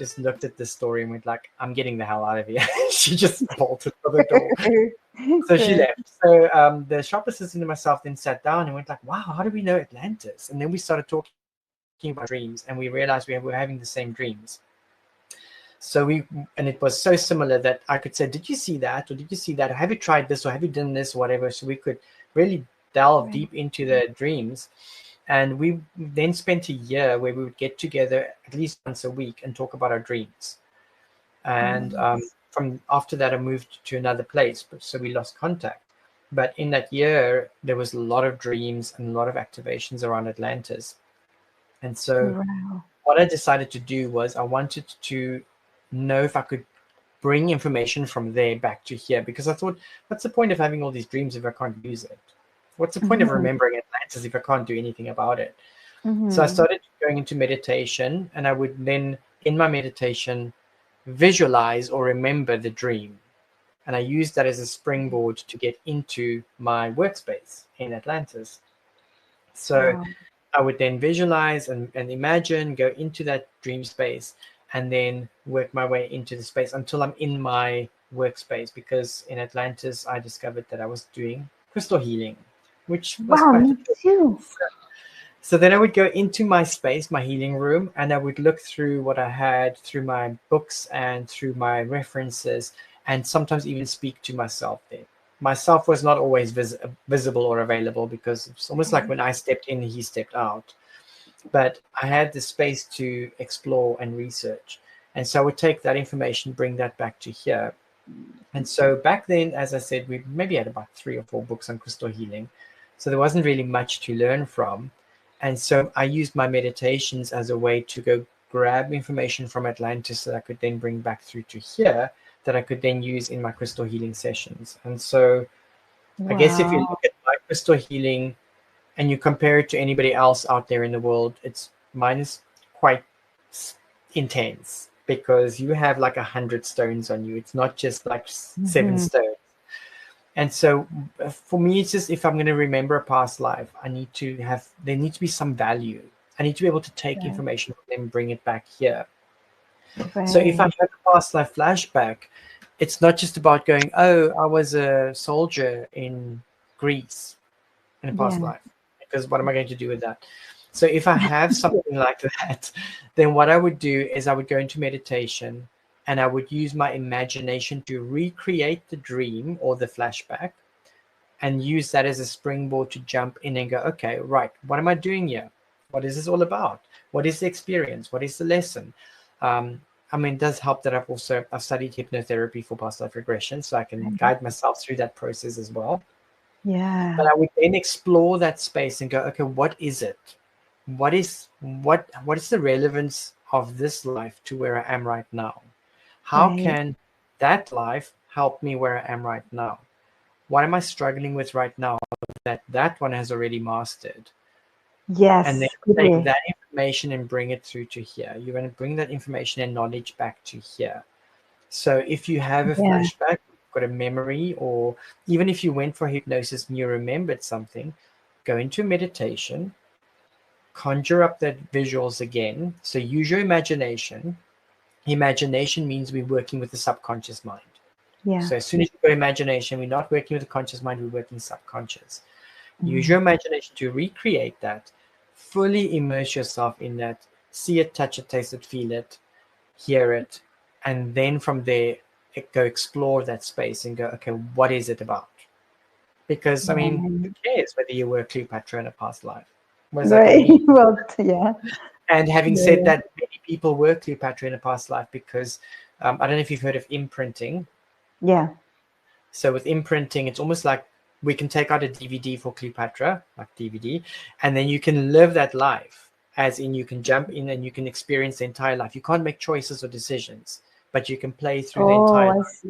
just looked at this story and went like, I'm getting the hell out of here. She just bolted for the door. So she left. So the shop assistant and myself then sat down and went like, wow, how do we know Atlantis? And then we started talking about dreams, and we realized we were having the same dreams. So and it was so similar that I could say, did you see that? Or did you see that? Or have you tried this? Or have you done this? Or whatever. So we could really delve deep into the dreams. And we then spent a year where we would get together at least once a week and talk about our dreams. And from after that, I moved to another place, so we lost contact. But in that year, there was a lot of dreams and a lot of activations around Atlantis. And so what I decided to do was I wanted to know if I could bring information from there back to here, because I thought, what's the point of having all these dreams if I can't use it? What's the point of remembering Atlantis if I can't do anything about it? So I started going into meditation, and I would then, in my meditation, visualize or remember the dream. And I used that as a springboard to get into my workspace in Atlantis. So I would then visualize and imagine, go into that dream space, and then work my way into the space until I'm in my workspace. Because in Atlantis, I discovered that I was doing crystal healing, which was me too. So then I would go into my space, my healing room, and I would look through what I had through my books and through my references, and sometimes even speak to myself there. Myself was not always visible or available, because it's almost like when I stepped in, he stepped out. But I had the space to explore and research. And so I would take that information, bring that back to here. And so back then, as I said, we maybe had about 3 or 4 books on crystal healing. So there wasn't really much to learn from. And so I used my meditations as a way to go grab information from Atlantis that I could then bring back through to here, that I could then use in my crystal healing sessions. And so I guess if you look at my crystal healing and you compare it to anybody else out there in the world, mine is quite intense, because you have like 100 stones on you. It's not just like 7 stones. And so for me, it's just, if I'm going to remember a past life, there needs to be some value. I need to be able to take information from them and bring it back here. So if I have a past life flashback, it's not just about going, oh, I was a soldier in Greece in a past life, because what am I going to do with that? So if I have something like that, then what I would do is I would go into meditation, and I would use my imagination to recreate the dream or the flashback, and use that as a springboard to jump in and go, okay, right, what am I doing here? What is this all about? What is the experience? What is the lesson? I mean, it does help that I've studied hypnotherapy for past life regression, so I can guide myself through that process as well. Yeah. But I would then explore that space and go, okay, what is it? What is the relevance of this life to where I am right now? How can that life help me where I am right now? What am I struggling with right now that one has already mastered? Yes. And then take that information and bring it through to here. You're going to bring that information and knowledge back to here. So if you have a flashback, got a memory, or even if you went for hypnosis and you remembered something, go into meditation, conjure up that visuals again. So use your imagination. Imagination means we're working with the subconscious mind. So as soon as you go imagination, we're not working with the conscious mind, we're working subconscious. Use your imagination to recreate that, fully immerse yourself in that, see it, touch it, taste it, feel it, hear it, and then from there, go explore that space and go, okay, what is it about? Because, I mean, who cares whether you were Cleopatra in a past life? What does that mean? And having said that, many people were Cleopatra in a past life, because I don't know if you've heard of imprinting. So with imprinting, it's almost like we can take out a DVD for Cleopatra, like DVD, and then you can live that life, as in you can jump in and you can experience the entire life. You can't make choices or decisions, but you can play through the entire life.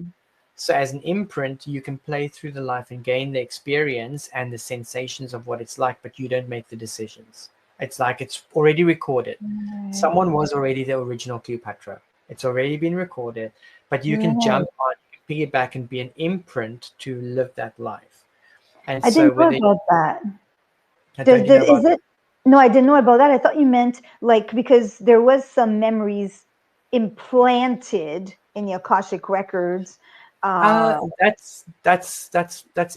So as an imprint, you can play through the life and gain the experience and the sensations of what it's like, but you don't make the decisions. It's like it's already recorded. Someone was already the original Cleopatra. It's already been recorded, but you can jump on, piggyback, and be an imprint to live that life. And I didn't know about that. No, I didn't know about that. I thought you meant like, because there was some memories implanted in the Akashic records. That's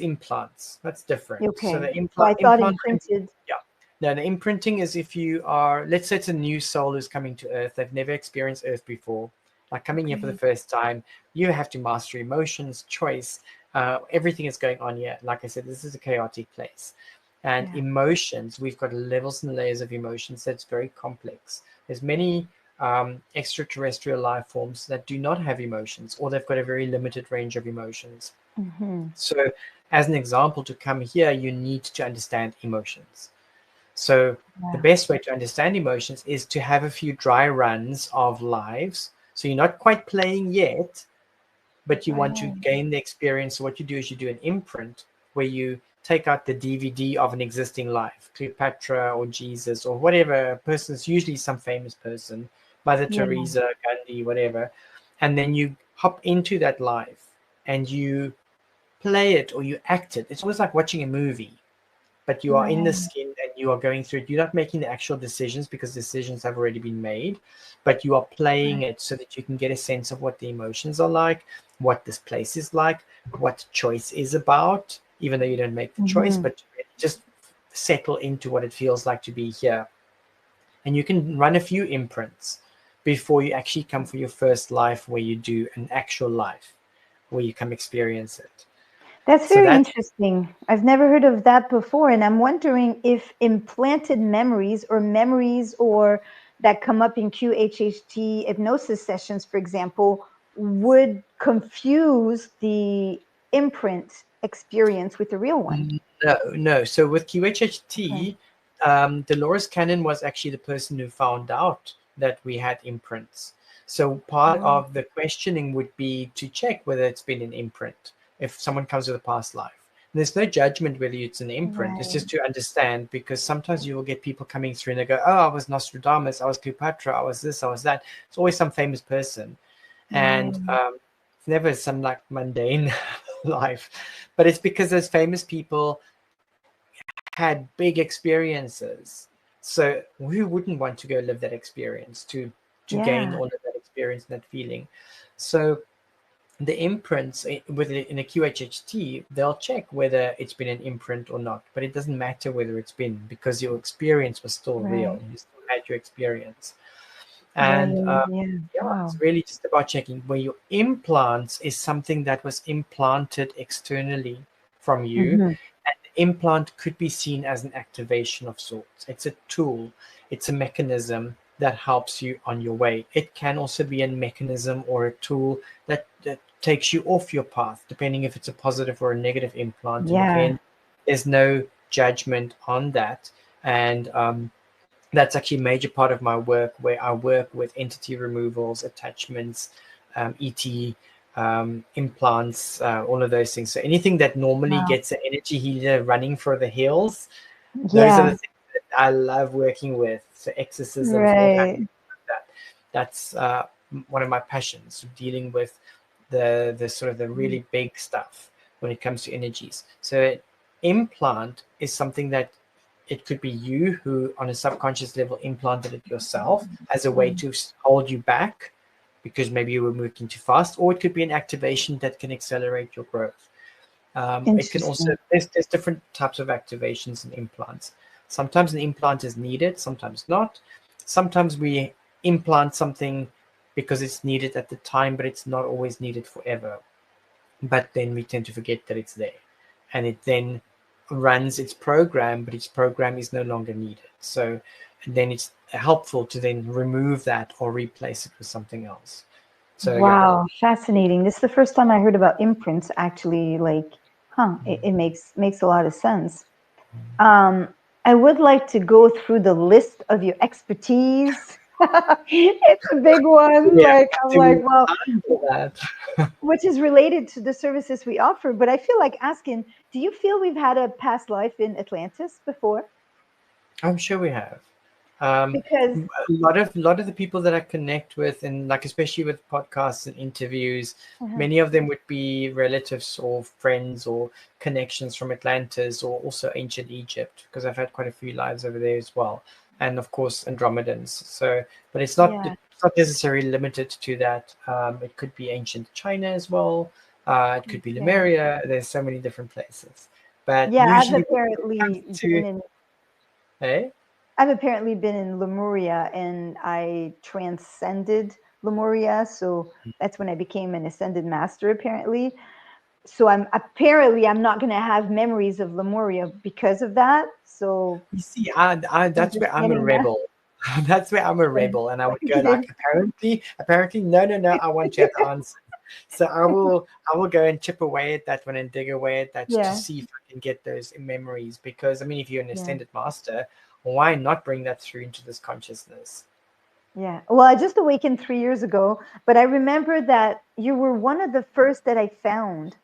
implants. That's different. So Okay. the So I thought implant, imprinted. yeah. No, the imprinting is if you are, let's say it's a new soul who's coming to Earth. They've never experienced Earth before. Like coming here for the first time, you have to master emotions, choice. Everything is going on here. Like I said, this is a chaotic place. And emotions, we've got levels and layers of emotions. That's very complex. There's many extraterrestrial life forms that do not have emotions, or they've got a very limited range of emotions. So as an example, to come here, you need to understand emotions. So the best way to understand emotions is to have a few dry runs of lives. So you're not quite playing yet, but you want to gain the experience. So what you do is you do an imprint where you take out the DVD of an existing life, Cleopatra or Jesus or whatever person's, usually some famous person, Mother Teresa, Gandhi, whatever. And then you hop into that life and you play it or you act it. It's almost like watching a movie, but you are in the skin and you are going through it. You're not making the actual decisions because decisions have already been made, but you are playing it so that you can get a sense of what the emotions are like, what this place is like, what choice is about, even though you don't make the choice, but just settle into what it feels like to be here. And you can run a few imprints before you actually come for your first life, where you do an actual life, where you come experience it. That's So very that's interesting. I've never heard of that before. And I'm wondering if implanted memories or that come up in QHHT hypnosis sessions, for example, would confuse the imprint experience with the real one. No. So with QHHT, Dolores Cannon was actually the person who found out that we had imprints. So part of the questioning would be to check whether it's been an imprint, if someone comes with a past life. And there's no judgment whether it's an imprint. It's just to understand, because sometimes you will get people coming through and they go, oh, I was Nostradamus, I was Cleopatra, I was this, I was that. It's always some famous person. And it's never some like mundane life. But it's because those famous people had big experiences. So who wouldn't want to go live that experience to gain all of that experience and that feeling? So the imprints in a QHHT, they'll check whether it's been an imprint or not, but it doesn't matter whether it's been, because your experience was still real. You still had your experience. And it's really just about checking where your implants is something that was implanted externally from you. And the implant could be seen as an activation of sorts. It's a tool, it's a mechanism that helps you on your way. It can also be a mechanism or a tool that takes you off your path, depending if it's a positive or a negative implant. And again, there's no judgment on that. And that's actually a major part of my work, where I work with entity removals, attachments, ET, implants, all of those things. So anything that normally gets an energy healer running for the hills, those are the things that I love working with. So exorcisms, all kinds of that. That's one of my passions, dealing with the sort of the really big stuff when it comes to energies. So implant is something that it could be you who on a subconscious level implanted it yourself as a way to hold you back because maybe you were moving too fast, or it could be an activation that can accelerate your growth. It can also, there's different types of activations and implants. Sometimes an implant is needed, sometimes not. Sometimes we implant something because it's needed at the time, but it's not always needed forever. But then we tend to forget that it's there, and it then runs its program, but its program is no longer needed. So then it's helpful to then remove that or replace it with something else. So fascinating. This is the first time I heard about imprints, actually. Like, it makes a lot of sense. I would like to go through the list of your expertise. It's a big one. I'm like, well, which is related to the services we offer. But I feel like asking, do you feel we've had a past life in Atlantis before? I'm sure we have. Because a lot of the people that I connect with, and like especially with podcasts and interviews, many of them would be relatives or friends or connections from Atlantis or also ancient Egypt, because I've had quite a few lives over there as well, and of course Andromedans. So, but it's not it's not necessarily limited to that. It could be ancient China as well. It could be Lemuria. There's so many different places. But Yeah, usually when it comes to, hey? I've apparently been in Lemuria, and I transcended Lemuria, so that's when I became an ascended master, apparently. So I'm not going to have memories of Lemuria because of that. So You see, I'm that's just where I'm a getting that. rebel. That's where I'm a rebel, and I would go Okay. like, apparently, no, I want you to answer. So I will go and chip away at that one and dig away at that to Yeah. see if I can get those memories. Because I mean, if you're an Yeah. ascended master, why not bring that through into this consciousness? Yeah. Well, I just awakened 3 years ago, but I remember that you were one of the first that I found.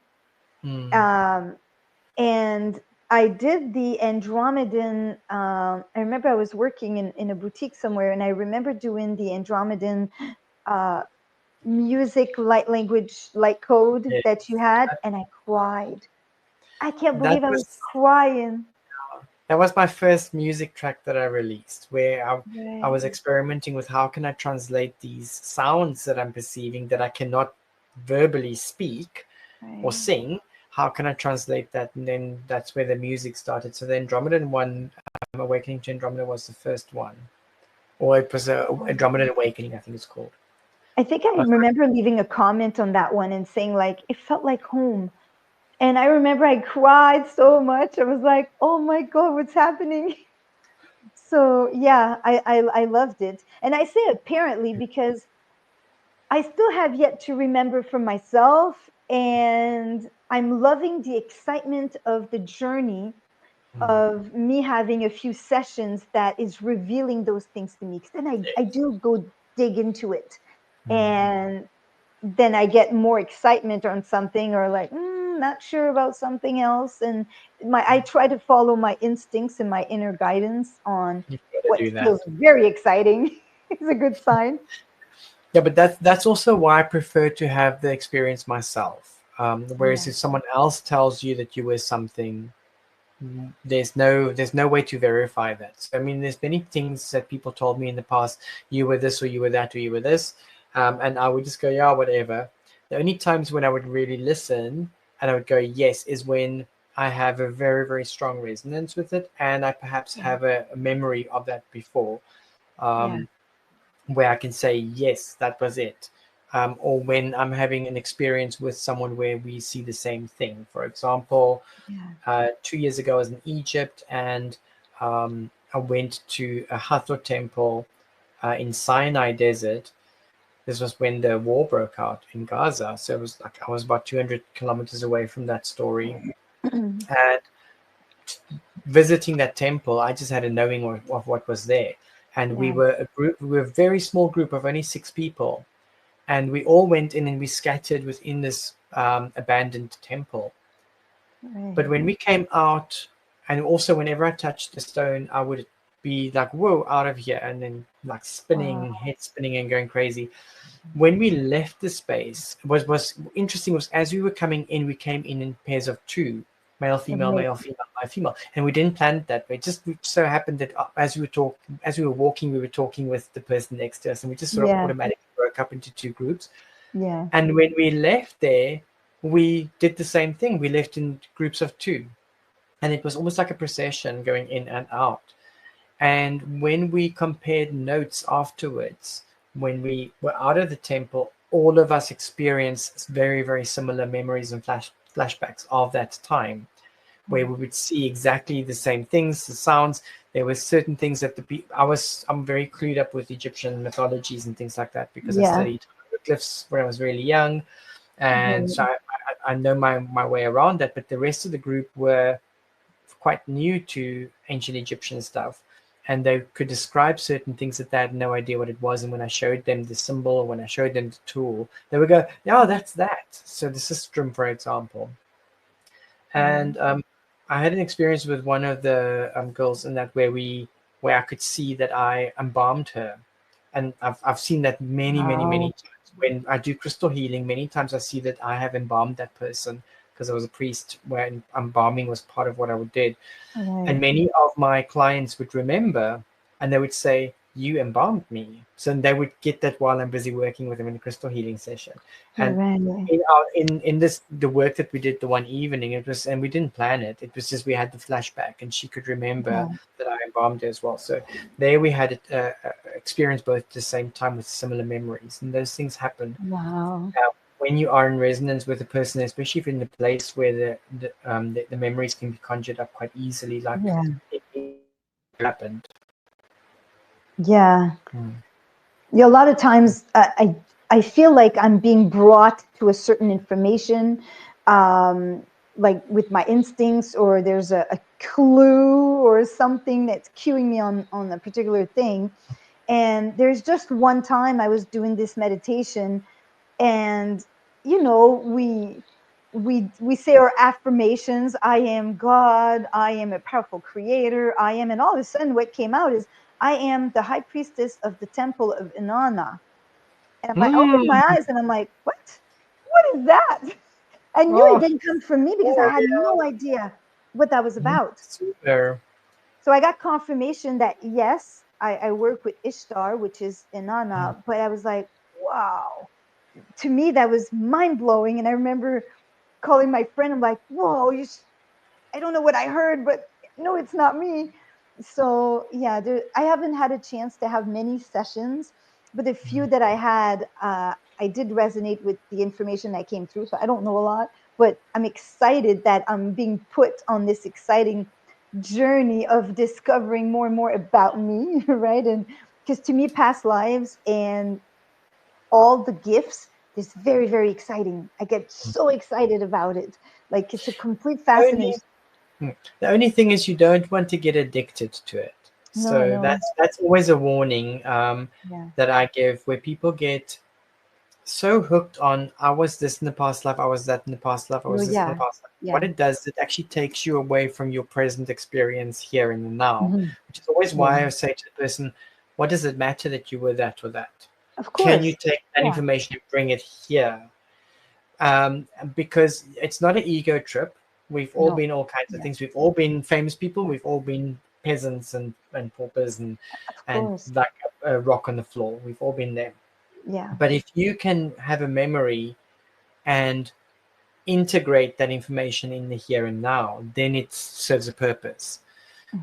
And I did the Andromedan. I remember I was working in a boutique somewhere, and I remember doing the Andromedan music, light language, light code Yes. that you had, and I cried. I can't That believe I was was crying. that was my first music track that I released, where I was Right. experimenting with how can I translate these sounds that I'm perceiving that I cannot verbally speak or Right. sing. How can I translate that? And then that's where the music started. So the Andromedan one, Awakening to Andromeda, was the first one, or it was a Andromedan Awakening, I think it's called. I think I remember leaving a comment on that one and saying, like, it felt like home. And I remember I cried so much. I was like, oh my God, what's happening? So yeah, I loved it. And I say apparently because I still have yet to remember for myself, and I'm loving the excitement of the journey of me having a few sessions that is revealing those things to me. Because then I do go dig into it, and then I get more excitement on something, or like not sure about something else, and I try to follow my instincts and my inner guidance on You've got to what do that. feels very exciting. It's a good sign. Yeah, but that's also why I prefer to have the experience myself. Whereas Yeah. if someone else tells you that you were something, there's no way to verify that. So I mean, there's many things that people told me in the past. You were this, or you were that, or you were this, and I would just go, yeah, whatever. The only times when I would really listen and I would go, yes, is when I have a very, very strong resonance with it, and I perhaps have a memory of that before. Yeah. Where I can say, yes, that was it. Or when I'm having an experience with someone where we see the same thing. For example, Yeah. 2 years ago I was in Egypt, and I went to a Hathor temple in Sinai Desert. This was when the war broke out in Gaza. So it was like I was about 200 kilometers away from that story. And visiting that temple, I just had a knowing of what was there. And we were a very small group of only 6 people. And we all went in and we scattered within this abandoned temple. Right. But when we came out, and also whenever I touched the stone, I would be like, whoa, out of here. And then like spinning, head spinning and going crazy. When we left the space, what was interesting was as we were coming in, we came in pairs of 2, male, female, male, female, male, female. And we didn't plan it that way. It just so happened that as we were walking, we were talking with the person next to us, and we just sort of automatically broke up into 2 groups. Yeah. And when we left there, we did the same thing. We left in groups of 2. And it was almost like a procession going in and out. And when we compared notes afterwards, when we were out of the temple, all of us experienced very, very similar memories and flashbacks of that time, where we would see exactly the same things, the sounds. There were certain things that I'm very clued up with Egyptian mythologies and things like that because I studied hieroglyphs when I was really young. And so I know my way around that, but the rest of the group were quite new to ancient Egyptian stuff, and they could describe certain things that they had no idea what it was. And when I showed them the symbol, or when I showed them the tool, they would go, "Oh, that's that." So the sistrum, for example. And I had an experience with one of the girls in that where I could see that I embalmed her, and I've seen that many times when I do crystal healing. Many times I see that I have embalmed that person because I was a priest, where embalming was part of what I did. And many of my clients would remember, and they would say, you embalmed me. So they would get that while I'm busy working with them in a crystal healing session. And Right. in this, the work that we did the one evening, it was, and we didn't plan it. It was just we had the flashback, and she could remember Yeah. that I embalmed her as well. So there we had it experience both at the same time with similar memories, and those things happen Wow. when you are in resonance with a person, especially if in the place where the memories can be conjured up quite easily, like Yeah. it happened. Yeah. Mm. Yeah, a lot of times I feel like I'm being brought to a certain information, like with my instincts, or there's a clue or something that's cueing me on a particular thing. And there's just one time I was doing this meditation, and you know, we say our affirmations. I am God. I am a powerful creator. I am, and all of a sudden, what came out is, I am the high priestess of the temple of Inanna. And I opened my eyes and I'm like, what? What is that? I knew it Oh, didn't come from me because I had no idea what that was about. super. So I got confirmation that yes, I work with Ishtar, which is Inanna, but I was like, wow. To me, that was mind blowing. And I remember calling my friend. I'm like, whoa, I don't know what I heard, but no, it's not me. So yeah, I haven't had a chance to have many sessions, but the few that I had, I did resonate with the information that came through. So I don't know a lot, but I'm excited that I'm being put on this exciting journey of discovering more and more about me, right? And because to me, past lives and all the gifts is very, very exciting. I get so excited about it. Like it's a complete Only fascination. the only thing is you don't want to get addicted to it. No, So no. that's always a warning Yeah. that I give, where people get so hooked on, I was this in the past life, I was that in the past life, I Oh, was this in the yeah. past life. Yeah. What it does, it actually takes you away from your present experience here and now, Mhm. which is always Yeah. why I say to the person, what does it matter that you were that or that? Of Can you course. take that Yeah. information and bring it here? Because it's not an ego trip. We've all No. been all kinds of Yeah. things. We've all been famous people. Yeah. We've all been peasants and paupers Of and course. like a rock on the floor. We've all been there. Yeah. But if you can have a memory and integrate that information in the here and now, then it serves a purpose.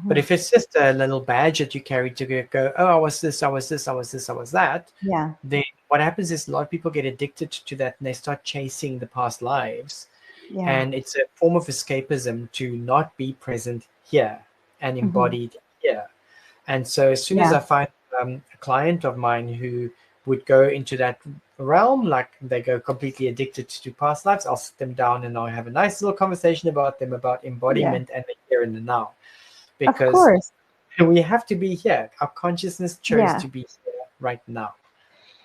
But Mhm. if it's just a little badge that you carry to go, oh, I was this, I was this, I was this, I was that, Yeah. then what happens is a lot of people get addicted to that and they start chasing the past lives. Yeah. And it's a form of escapism to not be present here and Mhm. embodied here. And so as soon as Yeah. I find a client of mine who would go into that realm, like they go completely addicted to past lives, I'll sit them down and I'll have a nice little conversation about them, about Yeah. embodiment and the here and the now. Of Because course. we have to be here. Our consciousness chose Yeah. to be here right now.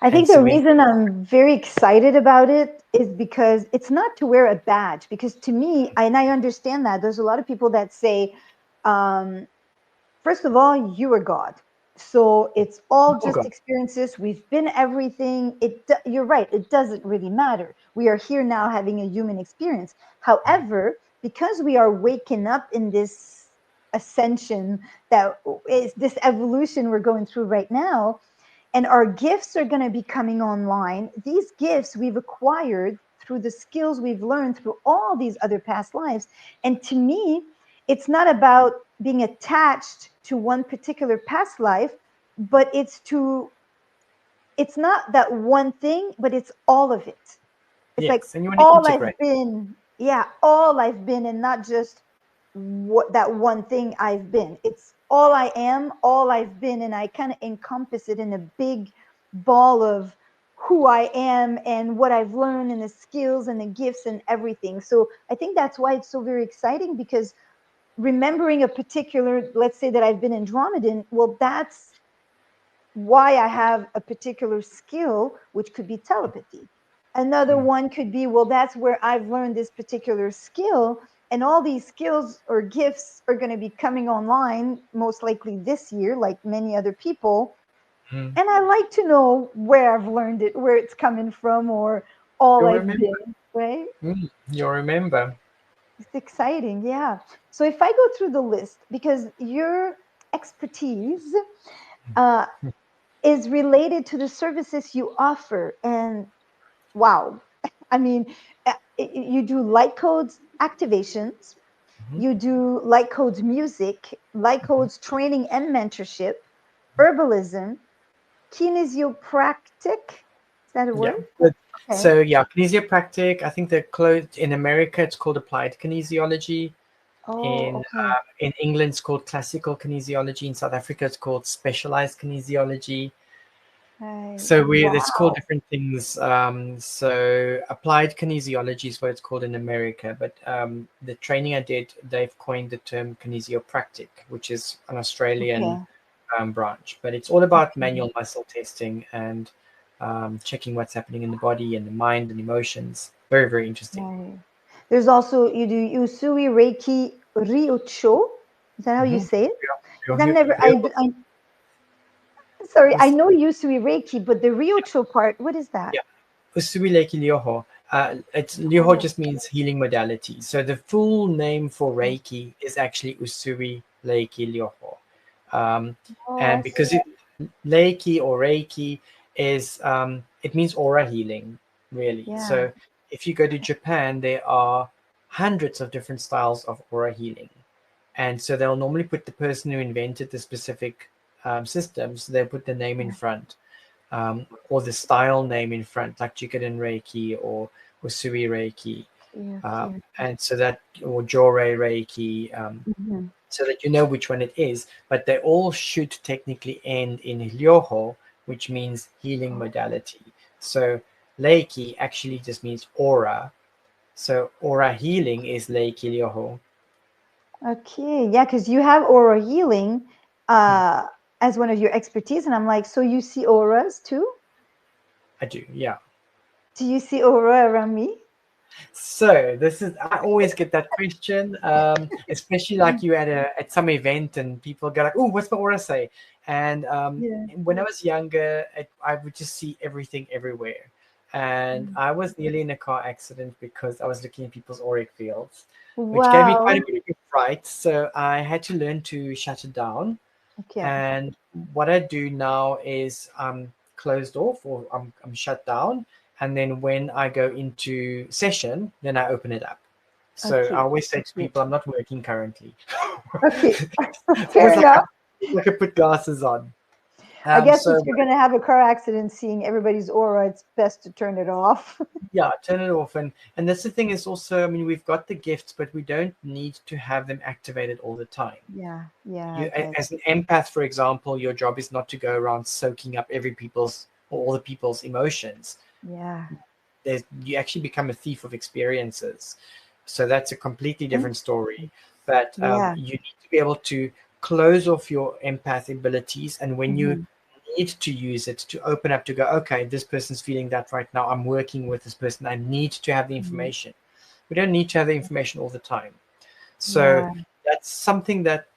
I And think the so when reason I'm very excited about it is because it's not to wear a badge. Because to me, and I understand that there's a lot of people that say, um, first of all, you are God. So it's all oh just God, experiences. We've been everything. You're right. It doesn't really matter. We are here now having a human experience. However, because we are waking up in this ascension, that is this evolution we're going through right now, and our gifts are going to be coming online. These gifts we've acquired through the skills we've learned through all these other past lives. And to me, it's not about being attached to one particular past life, but it's not that one thing, but it's all of it. It's like yes, and you want to all I've integrate. been, yeah, all I've been, and not just what that one thing I've been. It's all I am, all I've been, and I kind of encompass it in a big ball of who I am and what I've learned and the skills and the gifts and everything. So I think that's why it's so very exciting, because remembering a particular, let's say that I've been Andromedan, well, that's why I have a particular skill, which could be telepathy. Another one could be, well, that's where I've learned this particular skill. And all these skills or gifts are going to be coming online, most likely this year, like many other people. Mm. And I like to know where I've learned it, where it's coming from, or all You'll I've remember. been, right? You'll remember. It's exciting. Yeah. So if I go through the list, because your expertise is related to the services you offer. And wow, I mean, you do Lightcode Activations, you do Lightcode's music, Lightcode's training and mentorship, herbalism, kinesiopractic. Is that a Yeah. word? But, Okay. so yeah, kinesiopractic. I think they're closed in America. It's called applied kinesiology. Oh, okay. In England, it's called classical kinesiology. In South Africa, it's called specialized kinesiology. Right. So it's called Wow. different things. So applied kinesiology is what it's called in America. But the training I did, they've coined the term kinesiopractic, which is an Australian Okay. branch. But it's all about Okay. manual muscle testing and checking what's happening in the body and the mind and emotions. Very, very interesting. Right. There's also, you do Usui Reiki Ryocho. Is that how you Mm-hmm. say it? Yeah. Because I've never, sorry, I know Usui Reiki, but the Ryocho part, what is that? Usui Reiki Lyoho. Lyoho Oh, just means healing modality. So the full name for Reiki is actually Usui Reiki Lyoho. oh, I And see. because Reiki or Reiki is it means aura healing, really. Yeah. So if you go to Japan, there are hundreds of different styles of aura healing. And so they'll normally put the person who invented the specific systems, they'll put the name in front, or the style name in front, like Jikiden Reiki or Usui Reiki, Okay, okay. and so that, or Jore Reiki, Mhm. so that you know which one it is. But they all should technically end in Ryoho, which means healing modality. So Reiki actually just means aura. So aura healing is Reiki Ryoho. Okay, yeah, because you have aura healing as one of your expertise, and I'm like, so you see auras too? I do, yeah. Do you see aura around me? So this is, I always get that question, especially like you at some event and people go like, "Oh, what's my aura say?" And Yeah. when I was younger, I would just see everything everywhere, and I was nearly in a car accident because I was looking at people's auric fields, which gave me quite a Wow. bit of fright. So I had to learn to shut it down. Okay. And what I do now is I'm closed off, or I'm shut down. And then when I go into session, then I open it up. So I Okay. always say to Okay. people, I'm not working currently. Okay. It's Fair almost enough. like I put glasses on. I guess if So you're going to have a car accident seeing everybody's aura, it's best to turn it off. yeah, turn it off. And that's the thing is also, I mean, we've got the gifts, but we don't need to have them activated all the time. Yeah. Yeah, I You, get as an empath, for example, your job is not to go around soaking up every people's or all the people's emotions. Yeah. You actually become a thief of experiences. So that's a completely different story. Interesting. But Yeah. you need to be able to close off your empath abilities. And when you Hmm. need to use it, to open up, to go, okay, this person's feeling that right now. I'm working with this person. I need to have the Hmm. information. We don't need to have the information all the time. So Yeah. that's something that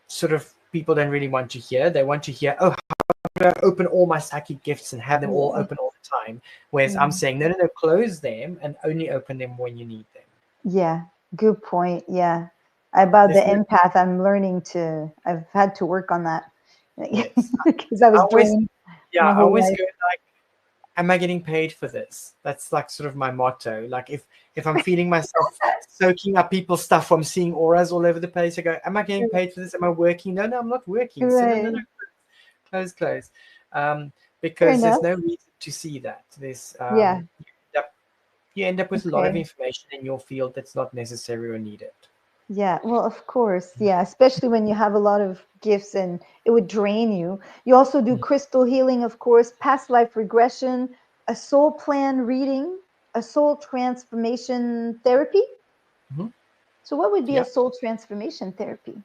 sort of people don't really want to hear. They want to hear, oh, how do I open all my psychic gifts and have them all Yeah. open all the time? Whereas I'm Yeah. saying, no, close them and only open them when you need them. Yeah. Good point. Yeah. About the There's no, empath, I've had to work on that yes. because I I was always, drained yeah, my I whole always life. go like, am I getting paid for this? That's like sort of my motto. Like if I'm feeling myself soaking up people's stuff, I'm seeing auras all over the place. I go, am I getting paid for this? Am I working? No, I'm not working. So no, Right. close. Fair Because there's enough. no reason to see that. There's Yeah. you end up with a lot of Okay. information in your field that's not necessary or needed. Yeah. Well, of course. Yeah. Especially when you have a lot of gifts and it would drain you. You also do crystal healing, of course, past life regression, a soul plan reading, a soul transformation therapy. Mm-hmm. So, what would be a Yeah. soul transformation therapy?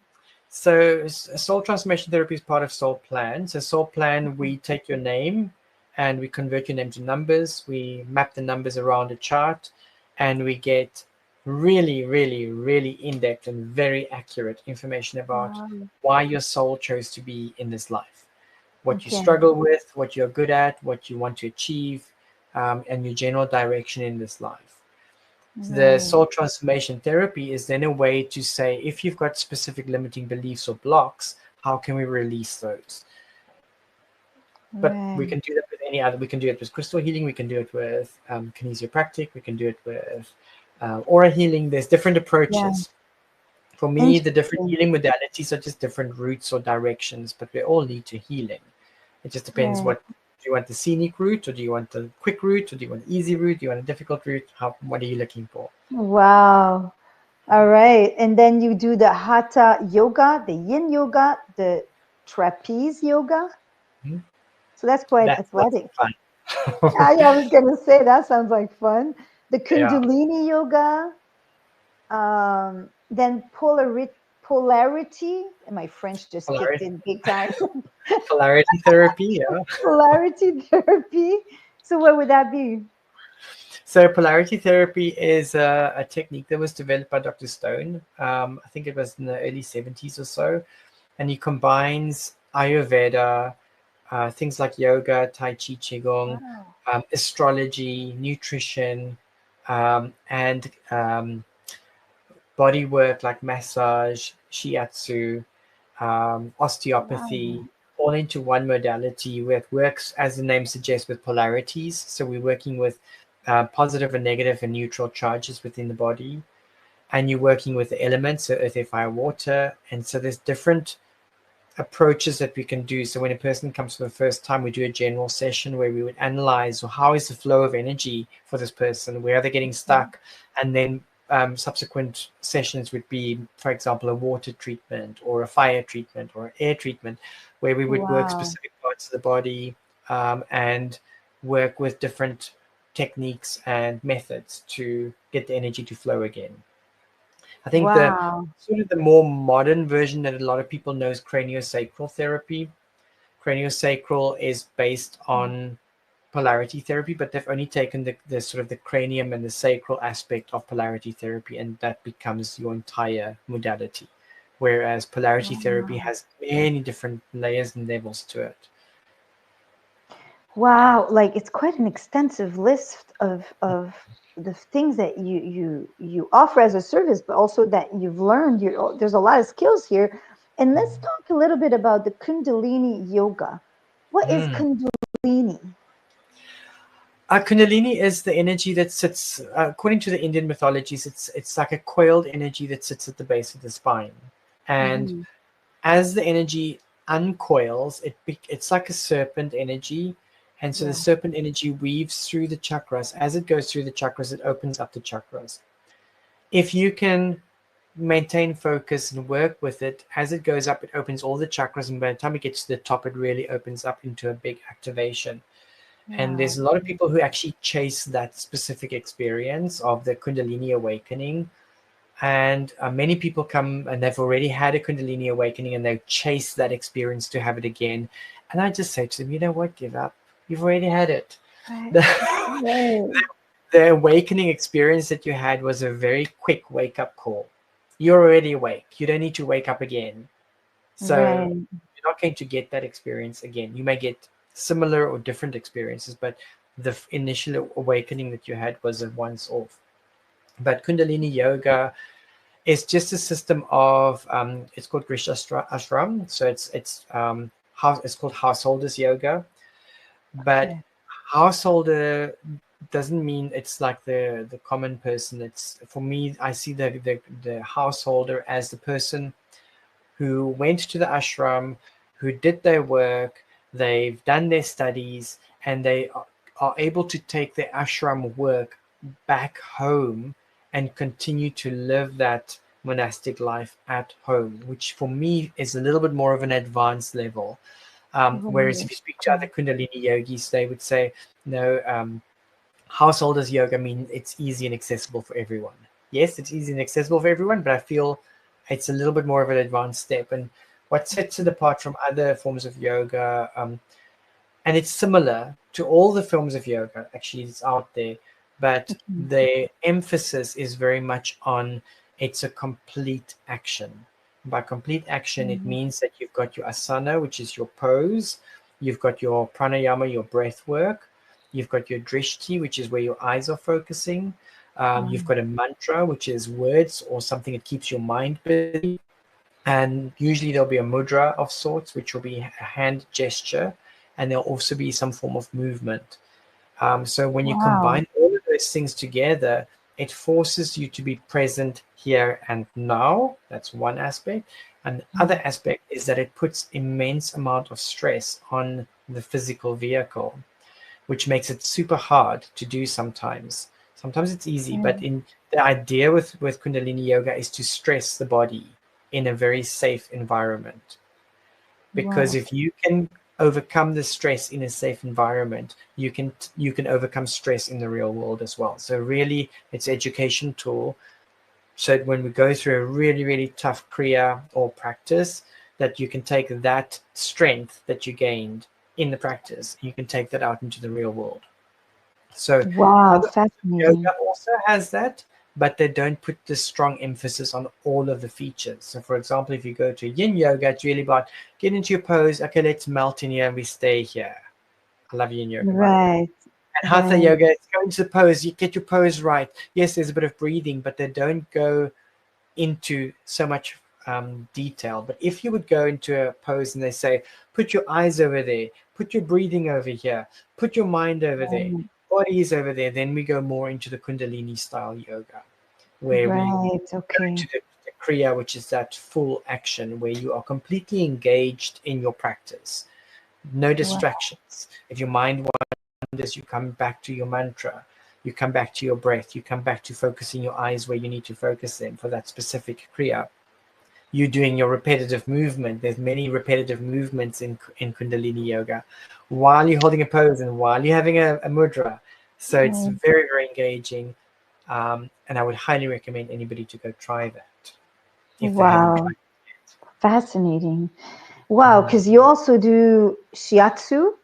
So soul transformation therapy is part of Soul Plan. So Soul Plan, we take your name and we convert your name to numbers. We map the numbers around a chart, and we get really, really, really in-depth and very accurate information about Um, why your soul chose to be in this life, what you okay. struggle with, what you're good at, what you want to achieve, and your general direction in this life. The Right. soul transformation therapy is then a way to say, if you've got specific limiting beliefs or blocks, how can we release those? But we Right. can do that with any other. We can do it with crystal healing. We can do it with kinesiopractic. We can do it with aura healing. There's different Yeah. approaches. For me, the different Interesting. healing modalities are just different routes or directions, but they all lead to healing. It just depends Right. what do you want, the scenic route, or do you want the quick route, or do you want the easy route, do you want a difficult route? What are you looking for? Wow. All right. And then you do the hatha yoga, the yin yoga, the trapeze yoga. Mhm. So that's quite That's lots athletic. of fun. Yeah, I was gonna say that sounds like fun. The Yeah, Kundalini yoga, then polarity. And my French just kicked polarity, in big time. polarity therapy. Yeah. Polarity therapy. So what would that be? So polarity therapy is a technique that was developed by Dr. Stone. I think it was in the early 70s or so, and he combines Ayurveda, things like yoga, Tai Chi, Qigong, Wow. astrology, nutrition, and body work like massage, shiatsu, Wow. osteopathy, all into one modality where it works, as the name suggests, with polarities. So we're working with positive and negative and neutral charges within the body. And you're working with the elements, so earth, air, fire, water. And so there's different approaches that we can do. So when a person comes for the first time, we do a general session where we would analyze, well, how is the flow of energy for this person? Where are they getting stuck? And then subsequent sessions would be, for example, a water treatment or a fire treatment or air treatment, where we would work Wow. specific parts of the body and work with different techniques and methods to get the energy to flow again. I think the Wow. sort of the more modern version that a lot of people know is craniosacral therapy. Craniosacral is based on polarity therapy, but they've only taken the sort of the cranium and the sacral aspect of polarity therapy, and that becomes your entire modality. Whereas polarity therapy Wow. has many different layers and levels to it. Wow, like it's quite an extensive list of the things that you offer as a service, but also that you've learned. There's a lot of skills here. And let's talk a little bit about the Kundalini yoga. What is Mm. Kundalini? Kundalini is the energy that sits, according to the Indian mythologies, it's like a coiled energy that sits at the base of the spine. And Mhm. as the energy uncoils, it's like a serpent energy. And so the Yeah. serpent energy weaves through the chakras. As it goes through the chakras, it opens up the chakras. If you can maintain focus and work with it, as it goes up, it opens all the chakras. And by the time it gets to the top, it really opens up into a big activation. And Wow. there's a lot of people who actually chase that specific experience of the Kundalini awakening. And many people come and they've already had a Kundalini awakening and they chase that experience to have it again. And I just say to them, you know what, give up. You've already had it. Right. The, Right. the awakening experience that you had was a very quick wake up call. You're already awake. You don't need to wake up again. So Right. you're not going to get that experience again. You may get similar or different experiences, but the initial awakening that you had was a once off. But Kundalini yoga is just a system of it's called Grish Ashram. So it's called householders yoga. But Okay. householder doesn't mean it's like the common person. It's, for me, I see the householder as the person who went to the ashram, who did their work, they've done their studies, and they are able to take their ashram work back home and continue to live that monastic life at home, which for me is a little bit more of an advanced level. Whereas Right. if you speak to other Kundalini yogis, they would say, no, householders yoga mean it's easy and accessible for everyone. Yes, it's easy and accessible for everyone, but I feel it's a little bit more of an advanced step. And what sets it apart from other forms of yoga, and it's similar to all the forms of yoga, actually, it's out there, but Mhm. the emphasis is very much on it's a complete action. By complete action, it Mhm. means that you've got your asana, which is your pose, you've got your pranayama, your breath work, you've got your drishti, which is where your eyes are focusing, you've got a mantra, which is words or something that keeps your mind busy, and usually there'll be a mudra of sorts, which will be a hand gesture, and there'll also be some form of movement. So when you Wow. combine all of those things together, it forces you to be present here and now. That's one aspect. And the other aspect is that it puts immense amount of stress on the physical vehicle, which makes it super hard to do sometimes. Sometimes it's easy, but the idea with Kundalini Yoga is to stress the body in a very safe environment. Because Wow. if you can overcome the stress in a safe environment, you can overcome stress in the real world as well. So really, it's an education tool. So when we go through a really, really tough kriya or practice, that you can take that strength that you gained in the practice, you can take that out into the real world. So Wow, other fascinating. yoga also has that, but they don't put the strong emphasis on all of the features. So for example, if you go to yin yoga, it's really about get into your pose. Okay, let's melt in here and we stay here. I love yin yoga, by the way. Right. And hatha Right. yoga, it's going to the pose. You get your pose right. Yes, there's a bit of breathing, but they don't go into so much detail. But if you would go into a pose and they say, put your eyes over there, put your breathing over here, put your mind over there, body is over there, then we go more into the Kundalini style yoga, where we Right. go Okay. to the kriya, which is that full action where you are completely engaged in your practice. No distractions. If your mind wanders, you come back to your mantra. You come back to your breath. You come back to focusing your eyes where you need to focus them for that specific kriya. You're doing your repetitive movement. There's many repetitive movements in Kundalini Yoga while you're holding a pose and while you're having a mudra. So it's very, very engaging. And I would highly recommend anybody to go try that if they haven't Wow. tried. Fascinating. Wow, because you also do shiatsu,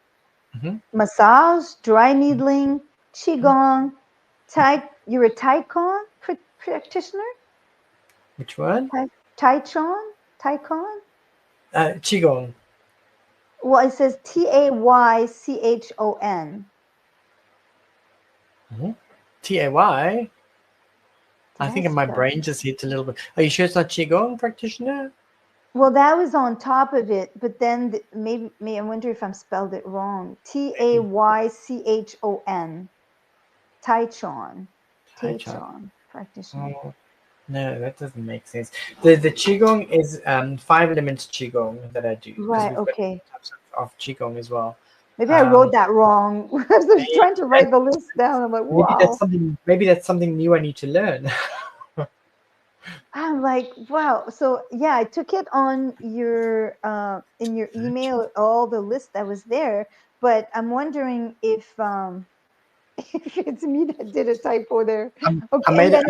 massage, dry needling, qigong, you're a taikon practitioner? Which one? Taikon? Qigong. Well, it says Taychon. Tay. I think That's my right. brain just hit a little bit. Are you sure it's not Qigong practitioner? Well, that was on top of it, but then maybe I wonder if I'm spelled it wrong. Taychon. Taichon. Tai Chi. Practitioner. Oh, no, that doesn't make sense. The Qigong is 5 elements Qigong that I do, because Right, we've got okay. types of Qigong as well. Maybe I wrote that wrong. I was Maybe trying to write the list down. I'm like, wow. maybe that's something new I need to learn. I'm like, wow. So yeah, I took it on your in your email, all the list that was there, but I'm wondering if if it's me that did a typo there. Okay, and then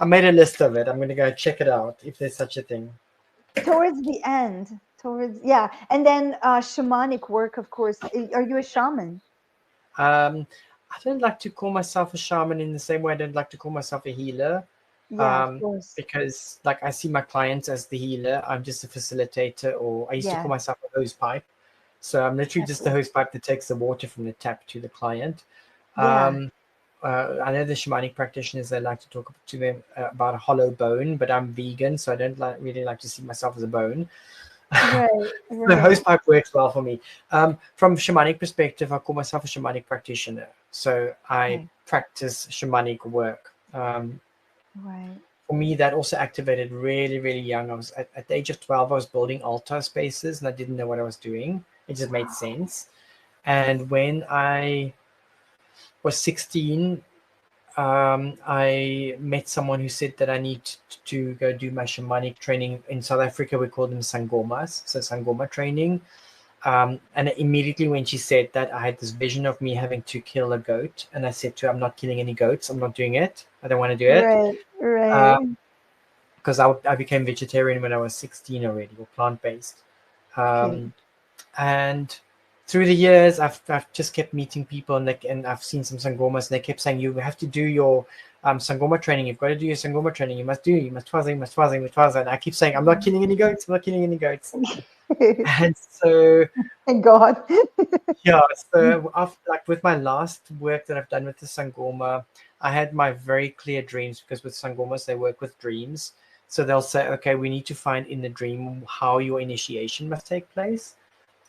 I made a list of it. I'm going to go check it out if there's such a thing. towards the end, yeah, and then shamanic work, of course. Are you a shaman? I don't like to call myself a shaman in the same way I don't like to call myself a healer. Yeah, of course. Because like I see my clients as the healer. I'm just a facilitator, or I used to call myself a hose pipe. So I'm literally just the hose pipe that takes the water from the tap to the client. Yeah. I know the shamanic practitioners, they like to talk to them about a hollow bone, but I'm vegan, so I don't really like to see myself as a bone. Right. The hose pipe works well for me. From shamanic perspective, I call myself a shamanic practitioner. So I practice shamanic work. Right. For me, that also activated really, really young. I was at the age of 12, I was building altar spaces and I didn't know what I was doing. It just made sense. And when I was 16, I met someone who said that I need to go do my shamanic training. In South Africa, we call them sangomas, so sangoma training. And immediately when she said that, I had this vision of me having to kill a goat. And I said to her, I'm not killing any goats. I'm not doing it. I don't want to do it. Right. Because I became vegetarian when I was 16 already, or plant-based. And through the years, I've just kept meeting people, and I've seen some sangomas, and they kept saying, you have to do your sangoma training. You've got to do your sangoma training. You must twaza. And I keep saying, I'm not killing any goats. I'm not killing any goats. And so, thank God. yeah. So after, like with my last work that I've done with the sangoma, I had my very clear dreams, because with sangomas they work with dreams. So they'll say, okay, we need to find in the dream how your initiation must take place.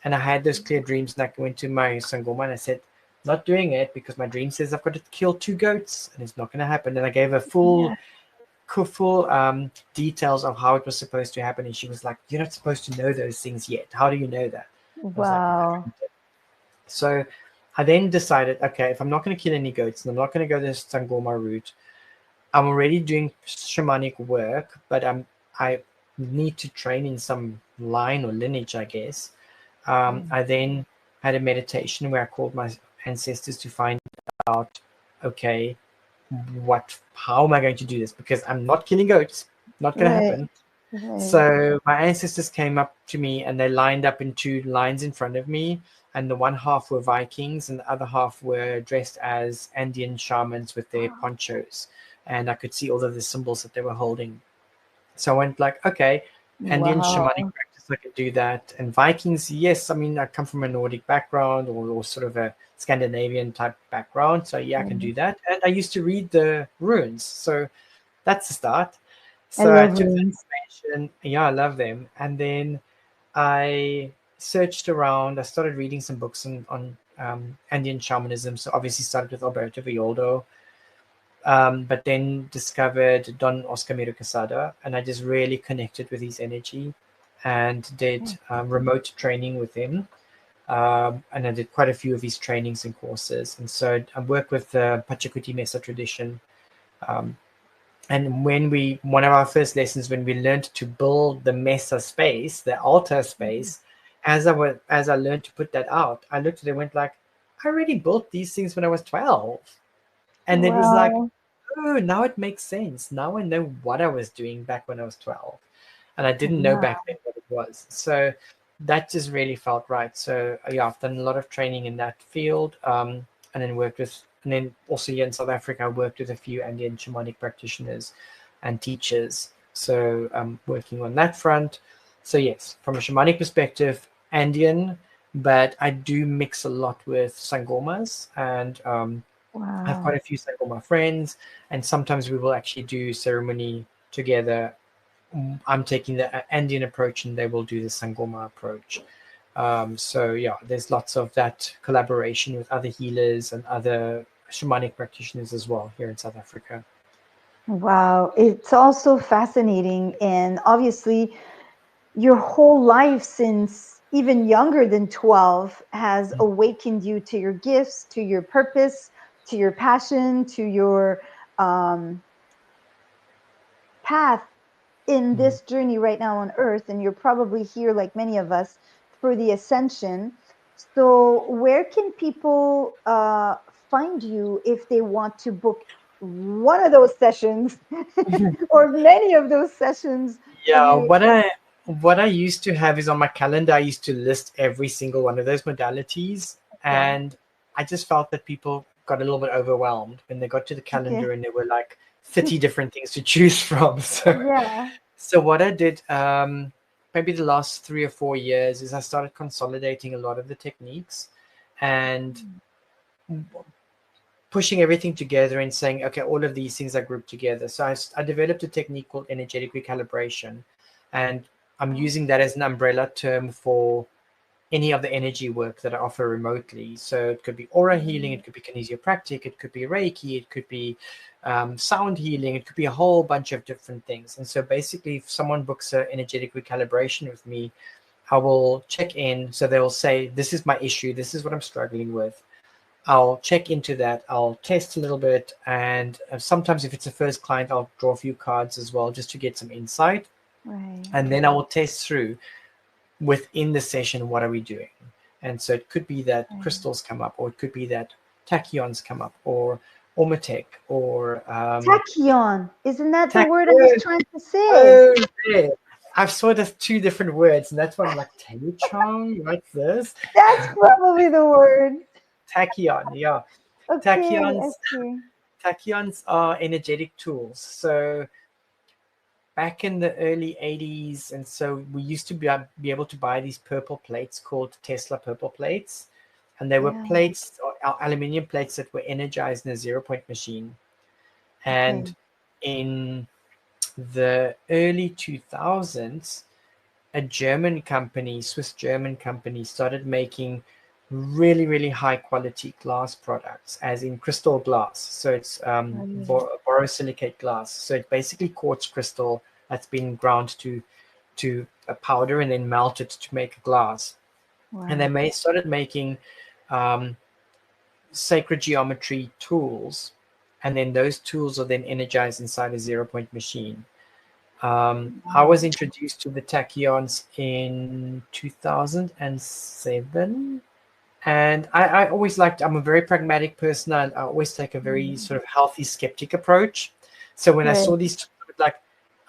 and I had those clear dreams, and I went to my Sangoma and I said, not doing it because my dream says I've got to kill 2 goats and it's not going to happen. And I gave a full details of how it was supposed to happen. And she was like, you're not supposed to know those things yet. How do you know that? I was like, Wow. so I then decided, okay, if I'm not going to kill any goats and I'm not going to go this Sangoma route, I'm already doing shamanic work, but I need to train in some line or lineage, I guess. I then had a meditation where I called my ancestors to find out, okay, how am I going to do this? Because I'm not killing goats, not going to happen. So my ancestors came up to me and they lined up in 2 lines in front of me, and the one half were Vikings and the other half were dressed as Andean shamans with their ponchos, and I could see all of the symbols that they were holding. So I went like, okay, Andean shamanic practice, I can do that. And Vikings, yes, I mean, I come from a Nordic background or sort of a Scandinavian type background. So yeah, I can do that. And I used to read the runes. So that's the start. So I took the information. Yeah, I love them. And then I searched around. I started reading some books on Andean shamanism. So obviously started with Alberto Villoldo. But then discovered Don Oscar Miro Quesada, and I just really connected with his energy and did remote training with him. And I did quite a few of his trainings and courses. And so I work with the Pachacuti Mesa tradition. And one of our first lessons, when we learned to build the Mesa space, the altar space, as I learned to put that out, I looked at it and went like, I already built these things when I was 12. And it was like, oh, now it makes sense. Now I know what I was doing back when I was 12. And I didn't know back then what it was. So that just really felt right. So yeah, I've done a lot of training in that field. And then also here in South Africa, I worked with a few Andean shamanic practitioners and teachers. So I'm working on that front. So yes, from a shamanic perspective, Andean, but I do mix a lot with Sangomas, and I have quite a few Sangoma friends, and sometimes we will actually do ceremony together. I'm taking the Andean approach, and they will do the Sangoma approach. So yeah, there's lots of that collaboration with other healers and other shamanic practitioners as well here in South Africa. Wow, it's also fascinating, and obviously your whole life since even younger than 12 has awakened you to your gifts, to your purpose, to your passion, to your path in this journey right now on earth. And you're probably here, like many of us, for the ascension. So where can people find you if they want to book one of those sessions or many of those sessions? Yeah, what I used to have is on my calendar, I used to list every single one of those modalities. And I just felt that people got a little bit overwhelmed when they got to the calendar and there were like 30 different things to choose from. So what I did, maybe the last 3 or 4 years, is I started consolidating a lot of the techniques and pushing everything together and saying, okay, all of these things are grouped together. So I developed a technique called energetic recalibration, and I'm using that as an umbrella term for any of the energy work that I offer remotely. So it could be aura healing, it could be kinesiopractic, it could be Reiki, it could be sound healing, it could be a whole bunch of different things. And so basically, if someone books an energetic recalibration with me, I will check in. So they will say, this is my issue, this is what I'm struggling with. I'll check into that. I'll test a little bit. And sometimes if it's a first client, I'll draw a few cards as well, just to get some insight. And then I will test through within the session, what are we doing? And so it could be that crystals come up, or it could be that tachyons come up, or Omatech, or tachyon. Isn't that the word I was trying to say? Oh, yeah. I've sort of 2 different words, and that's why I'm like, tachyon, like this. That's probably the word. Tachyon, yeah. Okay, Tachyons are energetic tools. So back in the early 80s, and so we used to be able to buy these purple plates called Tesla purple plates, and they were plates, or aluminium plates, that were energized in a 0-point machine. And in the early 2000s, a German company, Swiss German company, started making really, really high quality glass products, as in crystal glass. So it's borosilicate glass. So it's basically quartz crystal that's been ground to a powder and then melted to make a glass. Wow. And they started making sacred geometry tools, and then those tools are then energized inside a 0 point machine. I was introduced to the tachyons in 2007, and I always liked, I'm a very pragmatic person. I always take a very sort of healthy skeptic approach. So when I saw these, like,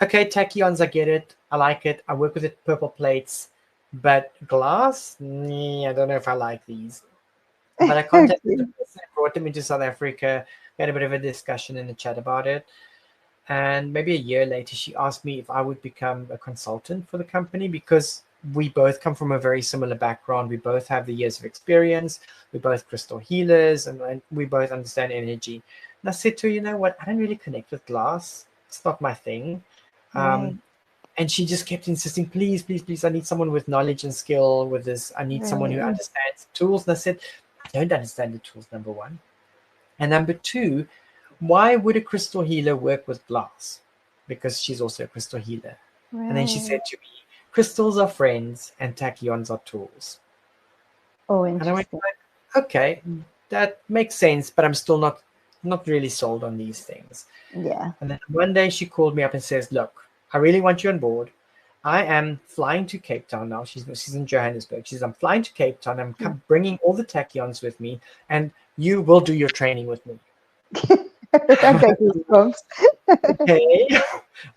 okay, tachyons, I get it. I like it. I work with it, purple plates, but glass, I don't know if I like these. But I contacted the person, I brought them into South Africa. We had a bit of a discussion in the chat about it. And maybe a year later, she asked me if I would become a consultant for the company, because we both come from a very similar background. We both have the years of experience. We're both crystal healers, and we both understand energy. And I said to her, you know what? I don't really connect with glass. It's not my thing. And she just kept insisting, please, please, please, I need someone with knowledge and skill with this. I need someone who understands tools. And I said, I don't understand the tools, number one. And number two, why would a crystal healer work with glass? Because she's also a crystal healer. And then she said to me, crystals are friends and tachyons are tools. Oh, interesting. And I went, okay, that makes sense, but I'm still not really sold on these things. Yeah. And then one day she called me up and says, look, I really want you on board. I am flying to Cape Town now. She's in Johannesburg. She says, I'm flying to Cape Town. I'm bringing all the tachyons with me, and you will do your training with me. Okay.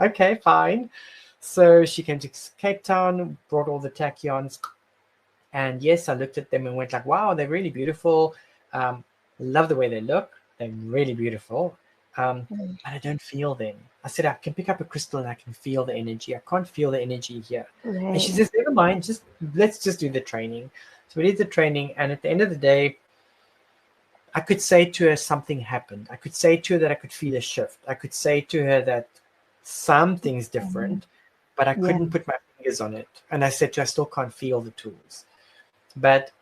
Okay, fine. So she came to Cape Town, brought all the tachyons, and yes, I looked at them and went like, wow, they're really beautiful. Love the way they look. They're really beautiful. But I don't feel them. I said, I can pick up a crystal and I can feel the energy. I can't feel the energy here. And she says, never mind, let's just do the training. So we did the training, and at the end of the day, I could say to her something happened. I could say to her that I could feel a shift. I could say to her that something's different, but I couldn't put my fingers on it. And I said to her, I still can't feel the tools. But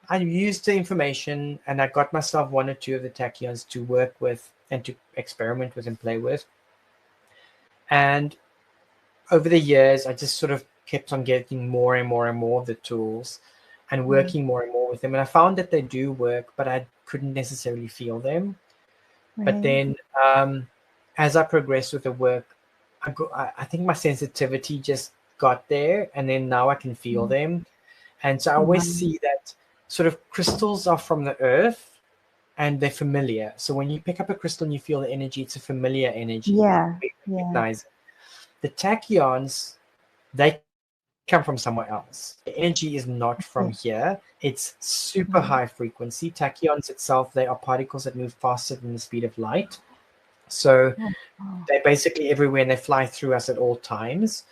I used the information, and I got myself one or two of the tachyons to work with and to experiment with and play with. And over the years, I just sort of kept on getting more and more and more of the tools and working more and more with them. And I found that they do work, but I couldn't necessarily feel them. But then as I progressed with the work, I think my sensitivity just got there, and then now I can feel them. And so I always see that sort of crystals are from the earth and they're familiar. So when you pick up a crystal and you feel the energy, it's a familiar energy. Yeah. You recognize it. The tachyons, they come from somewhere else. The energy is not from here. It's super high frequency. Tachyons itself, they are particles that move faster than the speed of light. So they're basically everywhere, and they fly through us at all times.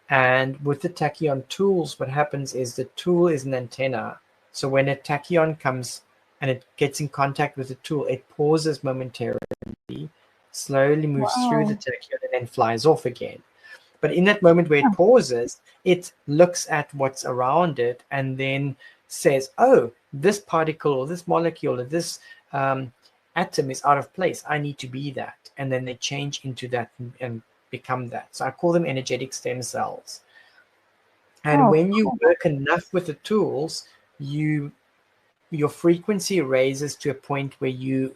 And with the tachyon tools, what happens is the tool is an antenna. So when a tachyon comes and it gets in contact with the tool, it pauses momentarily, slowly moves through the tachyon, and then flies off again. But in that moment where it pauses, it looks at what's around it and then says, oh, this particle or this molecule or this atom is out of place. I need to be that. And then they change into that and become that. So I call them energetic stem cells. And when you work enough with the tools, your frequency raises to a point where you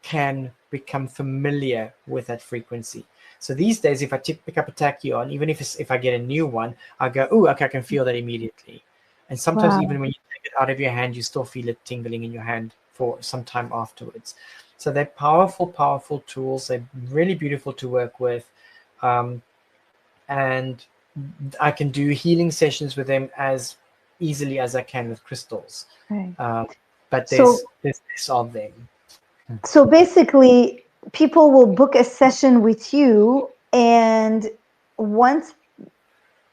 can become familiar with that frequency. So these days, if I pick up a tachyon, even if I get a new one, I go, oh, okay, I can feel that immediately. And sometimes even when you take it out of your hand, you still feel it tingling in your hand for some time afterwards. So they're powerful, powerful tools. They're really beautiful to work with. And I can do healing sessions with them as easily as I can with crystals. But there's less of them. So basically, people will book a session with you, and once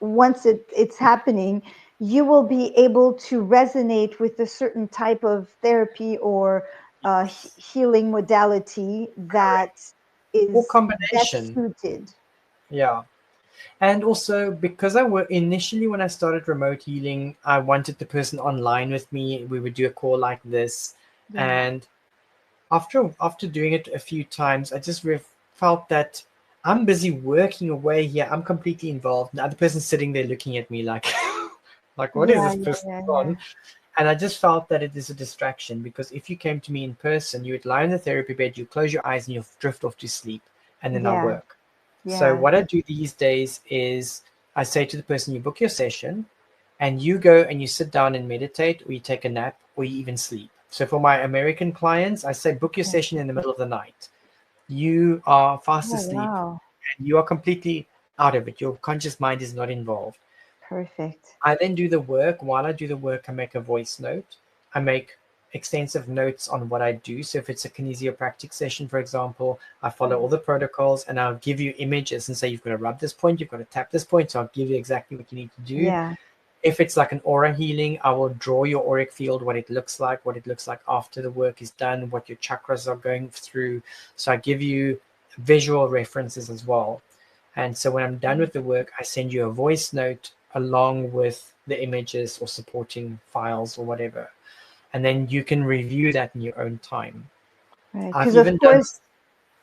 it's happening, you will be able to resonate with a certain type of therapy or healing modality that is or combination. best suited. Yeah. And also because initially when I started remote healing, I wanted the person online with me. We would do a call like this. Yeah. And after doing it a few times, I just felt that I'm busy working away here. I'm completely involved. The other person's sitting there looking at me like, like, what is Yeah, this yeah, person yeah, yeah. on? And I just felt that it is a distraction, because if you came to me in person, you would lie in the therapy bed, you close your eyes and you'll drift off to sleep, and then I'll Yeah, work. So yeah. what I do these days is I say to the person, you book your session and you go and you sit down and meditate, or you take a nap, or you even sleep. So for my American clients, I say book your Yeah. session in the middle of the night. You are fast Oh, asleep wow. and you are completely out of it. Your conscious mind is not involved. Perfect. I then do the work. While I do the work, I make a voice note. I make extensive notes on what I do. So if it's a kinesiopractic session, for example, I follow all the protocols, and I'll give you images and say, you've got to rub this point, you've got to tap this point. So I'll give you exactly what you need to do. Yeah. If it's like an aura healing, I will draw your auric field, what it looks like after the work is done, what your chakras are going through. So I give you visual references as well. And so when I'm done with the work, I send you a voice note along with the images or supporting files or whatever. And then you can review that in your own time. Right. I've Because of even done, course,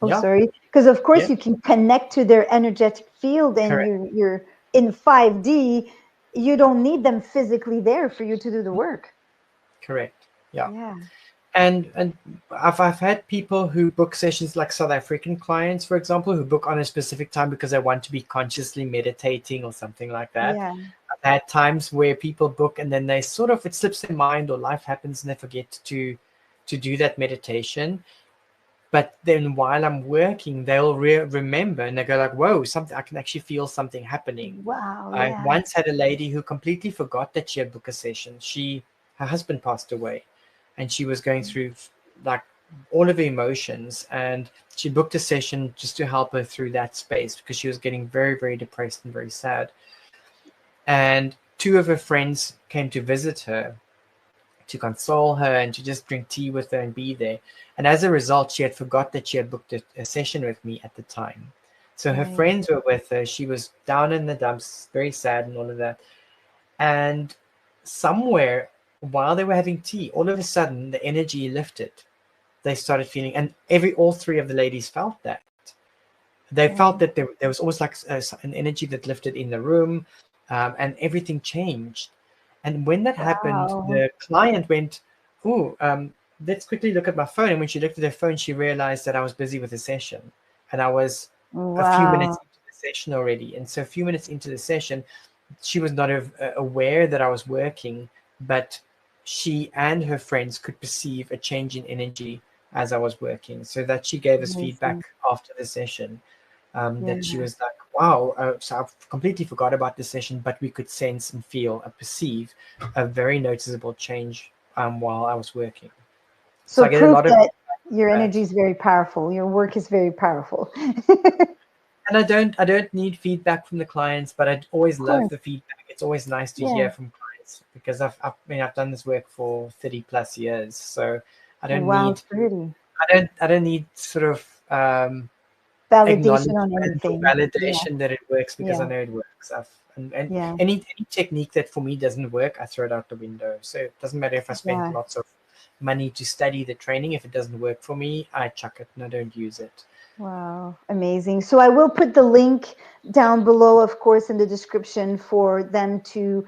oh, yeah, sorry. Because of course yeah, you can connect to their energetic field, and correct, you're in 5D. You don't need them physically there for you to do the work. correct. Yeah. Yeah. And I've had people who book sessions, like South African clients, for example, who book on a specific time because they want to be consciously meditating or something like that. Yeah. I've had times where people book and then they sort of, it slips their mind or life happens and they forget to do that meditation. But then while I'm working, they'll remember and they go like, whoa, something, I can actually feel something happening. Wow. I Yeah. once had a lady who completely forgot that she had booked a session. Her husband passed away, and she was going through like all of her emotions, and she booked a session just to help her through that space, because she was getting very, very depressed and very sad. And two of her friends came to visit her to console her and to just drink tea with her and be there. And as a result, she had forgot that she had booked a session with me at the time. So her Right. friends were with her. She was down in the dumps, very sad and all of that. And somewhere while they were having tea, all of a sudden the energy lifted. They started feeling, and all three of the ladies felt that. They felt Right. that there was almost like an energy that lifted in the room, and everything changed. And when that happened, Wow. the client went, "Oh, let's quickly look at my phone." And when she looked at her phone, she realized that I was busy with the session, and I was a few minutes Wow. into the session already. And so, a few minutes into the session, she was not aware that I was working, but she and her friends could perceive a change in energy as I was working. So that she gave us feedback Amazing. after the session, Yeah. that she was like, wow, so I've completely forgot about the session, but we could sense and feel and perceive a very noticeable change while I was working. So So I get a proof lot of that your feedback. energy is very powerful. Your work is very powerful. And I don't need feedback from the clients, but I always Of love course. the feedback. It's always nice to Yeah. hear from clients, because I've done this work for 30 plus years. So I don't Wow. need Pretty. I don't need sort of Validation on acknowledgement or anything. Yeah. validation that it works, because I Yeah. know it works. And Yeah. any technique that for me doesn't work, I throw it out the window. So it doesn't matter if I spend Yeah. lots of money to study the training. If it doesn't work for me, I chuck it and I don't use it. Wow, amazing. So I will put the link down below, of course, in the description for them to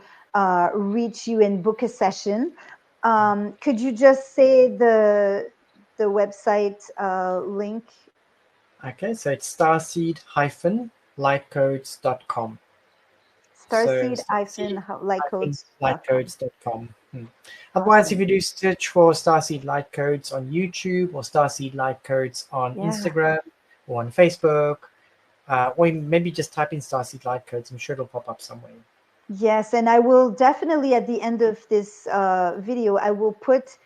reach you and book a session. Could you just say the website link? Okay, so it's starseed-lightcodes.com. So Starseed-lightcodes.com. starseed-lightcodes.com. Otherwise, if Awesome. you do search for Starseed Light Codes on YouTube or Starseed Light Codes on Yeah. Instagram or on Facebook, or maybe just type in Starseed Light Codes, I'm sure it'll pop up somewhere. Yes, and I will definitely at the end of this video, I will put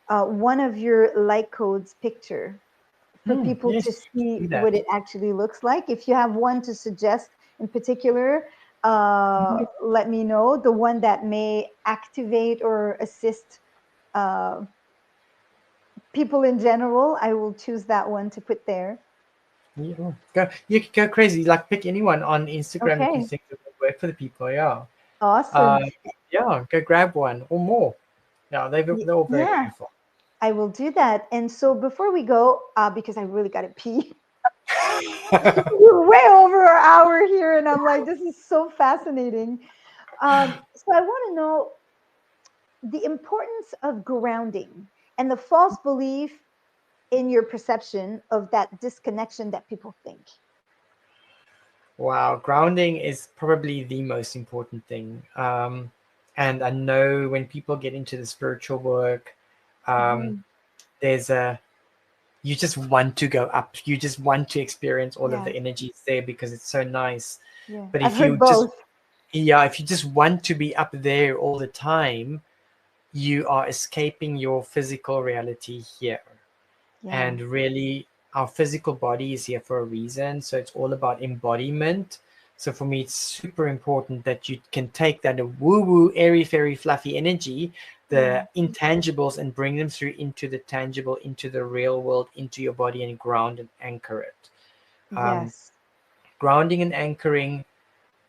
one of your light codes picture for people to Yes, see do what that. it actually looks like. If you have one to suggest in particular, let me know. The one that may activate or assist people in general, I will choose that one to put there. Yeah. You can go crazy. Like pick anyone on Instagram that you Okay. think that will work for the people. Yeah. Awesome. Uh, yeah. Go grab one or more. Yeah, they're all very Yeah, beautiful. I will do that. And so before we go, because I really got to pee, we're way over our hour here, and I'm like, this is so fascinating. So I want to know the importance of grounding and the false belief in your perception of that disconnection that people think. Wow, grounding is probably the most important thing. And I know when people get into the spiritual work, um, Mhm. there's a you just want to go up. You just want to experience all of Yeah, the energies there because it's so nice. yeah. But I've if heard you just both. yeah, if you just want to be up there all the time, you are escaping your physical reality here. Yeah, And really our physical body is here for a reason, so it's all about embodiment. So for me it's super important that you can take that woo woo airy fairy fluffy energy, yeah, the intangibles, and bring them through into the tangible, into the real world, into your body, and ground and anchor it. um, yes, Grounding and anchoring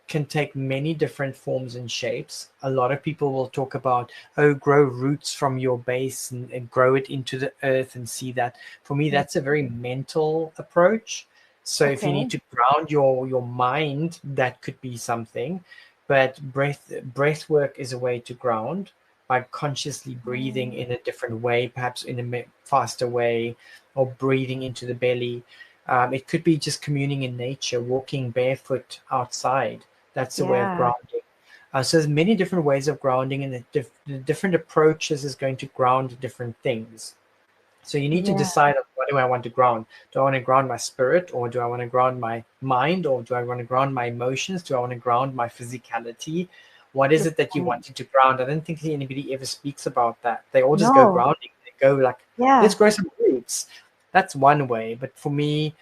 can take many different forms and shapes. A lot of people will talk about, oh, grow roots from your base and grow it into the earth and see that. For me, yeah. that's a very mental approach. So if you need Okay, to ground your mind, that could be something. But breath work is a way to ground by consciously breathing in a different way, perhaps in a faster way, or breathing into the belly. It could be just communing in nature, walking barefoot outside. That's a way of yeah, grounding. So there's many different ways of grounding, and the different approaches is going to ground different things. So you need to yeah, decide on, what do I want to ground? Do I want to ground my spirit, or do I want to ground my mind, or do I want to ground my emotions? Do I want to ground my physicality? What is good it that you point. wanted to ground? I don't think anybody ever speaks about that. They all just go No, grounding. They go like, let's yeah, grow some roots. That's one way. But for me,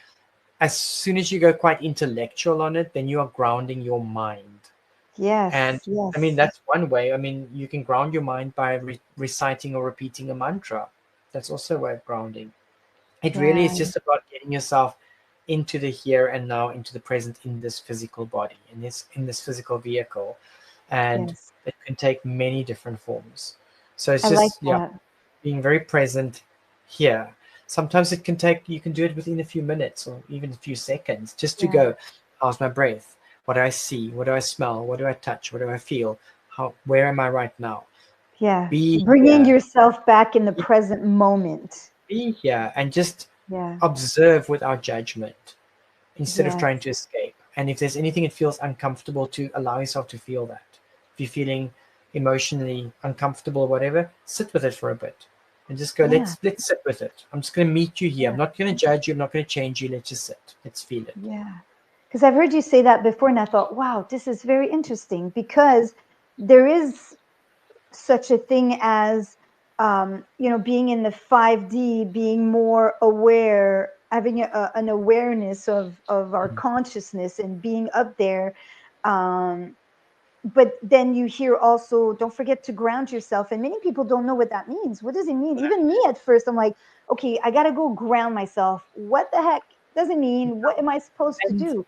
as soon as you go quite intellectual on it, then you are grounding your mind. And yes, I mean, yes, that's one way. I mean, you can ground your mind by reciting or repeating a mantra. That's also a way of grounding. It really is yeah, just about getting yourself into the here and now, into the present, in this physical body, in this physical vehicle. And yes. it can take many different forms. So it's I like just, yeah, that. being very present here. Sometimes it can take, you can do it within a few minutes or even a few seconds, just to Yeah, go, how's my breath? What do I see? What do I smell? What do I touch? What do I feel? Where am I right now? yeah. Be Bringing here, yourself back in the present moment. be here, and just Yeah, observe without judgment instead of trying yes, to escape. And if there's anything that feels uncomfortable, to allow yourself to feel that. If you're feeling emotionally uncomfortable or whatever, sit with it for a bit and just go, yeah, let's sit with it. I'm just going to meet you here. yeah, I'm not going to judge you. I'm not going to change you. Let's just sit. Let's feel it. yeah. Because I've heard you say that before, and I thought, wow, this is very interesting because there is such a thing as being in the 5D, being more aware, having an awareness of our consciousness and being up there. um, but then you hear also, don't forget to ground yourself, and many people don't know what that means. What does it mean? Even me at first, I'm like, okay, I gotta go ground myself. What the heck does it mean? What am I supposed to And do?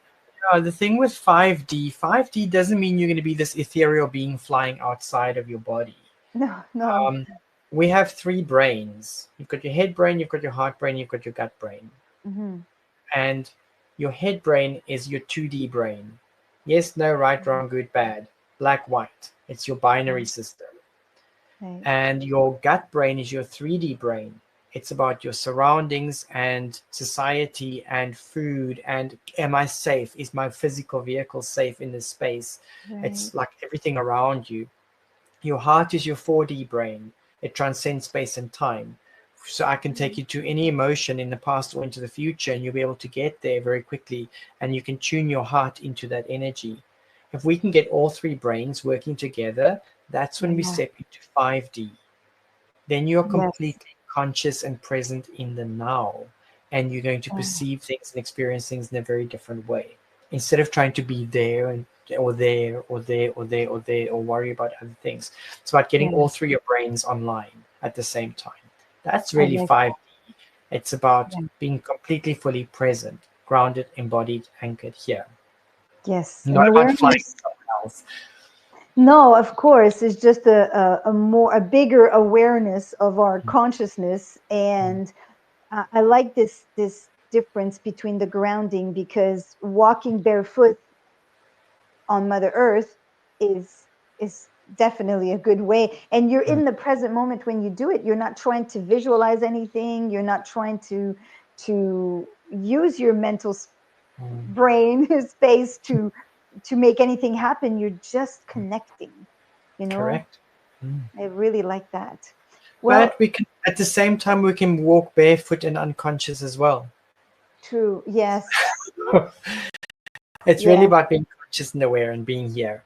the thing with 5D doesn't mean you're going to be this ethereal being flying outside of your body. No, no. Um, we have three brains. You've got your head brain, you've got your heart brain, you've got your gut brain. Mm-hmm. And your head brain is your 2D brain. Yes, no, right, wrong, good, bad, black, white. It's your binary system. Right. And your gut brain is your 3D brain. It's about your surroundings and society and food and, am I safe? Is my physical vehicle safe in this space? Right. It's like everything around you. Your heart is your 4D brain. It transcends space and time. So I can take you to any emotion in the past or into the future, and you'll be able to get there very quickly. And you can tune your heart into that energy. If we can get all three brains working together, that's when we Yeah. step into 5D. Then you're Yes. completely conscious and present in the now. And you're going to Yeah. perceive things and experience things in a very different way. Instead of trying to be there and or there or there or there or there or worry about other things. It's about getting Yeah. all three of your brains online at the same time. That's I really like 5D. It's about that. being completely fully present. grounded, embodied, anchored here. Yes. Not And about flying awareness. somewhere else. No, of course, it's just a bigger awareness of our consciousness. And I like this difference between the grounding, because walking barefoot on Mother Earth is definitely a good way. And you're in the present moment when you do it. You're not trying to visualize anything. You're not trying to use your mental brain space to make anything happen. You're just connecting, you know. Correct. I really like that. Well, But we can, at the same time, we can walk barefoot and unconscious as well. true. Yes. It's really about being conscious and aware and being here.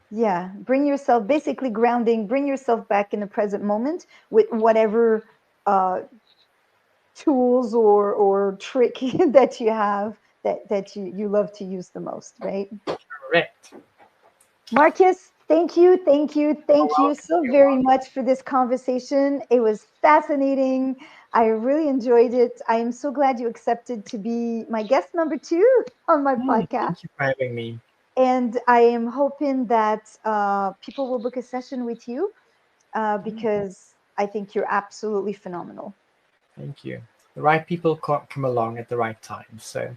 Yeah. Bring yourself, basically grounding, bring yourself back in the present moment with whatever tools or trick that you have that you love to use the most, right? Correct. Markus, thank you so very much for this conversation. It was fascinating. I really enjoyed it. I am so glad you accepted to be my guest number 2 on my podcast. Thank you for having me. And I am hoping that people will book a session with you because I think you're absolutely phenomenal. Thank you. The right people come along at the right time. So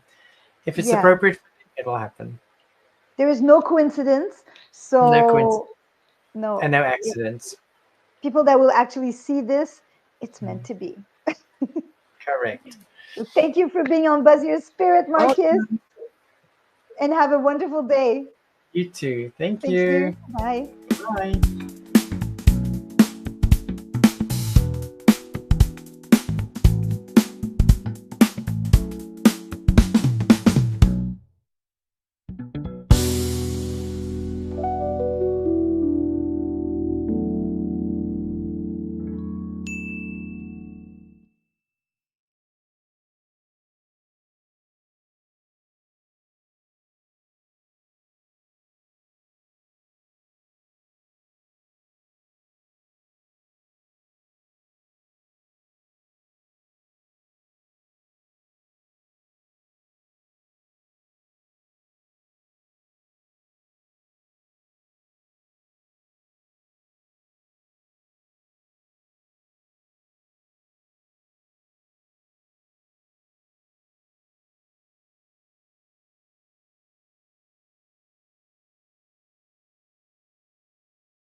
if it's appropriate, it'll happen. There is no coincidence. So No coincidence. no, And no accidents. People that will actually see this, it's meant to be. Correct. Thank you for being on Buzz Your Spirit, Markus. And have a wonderful day. You too. Thank Thank you. you. Bye. Bye.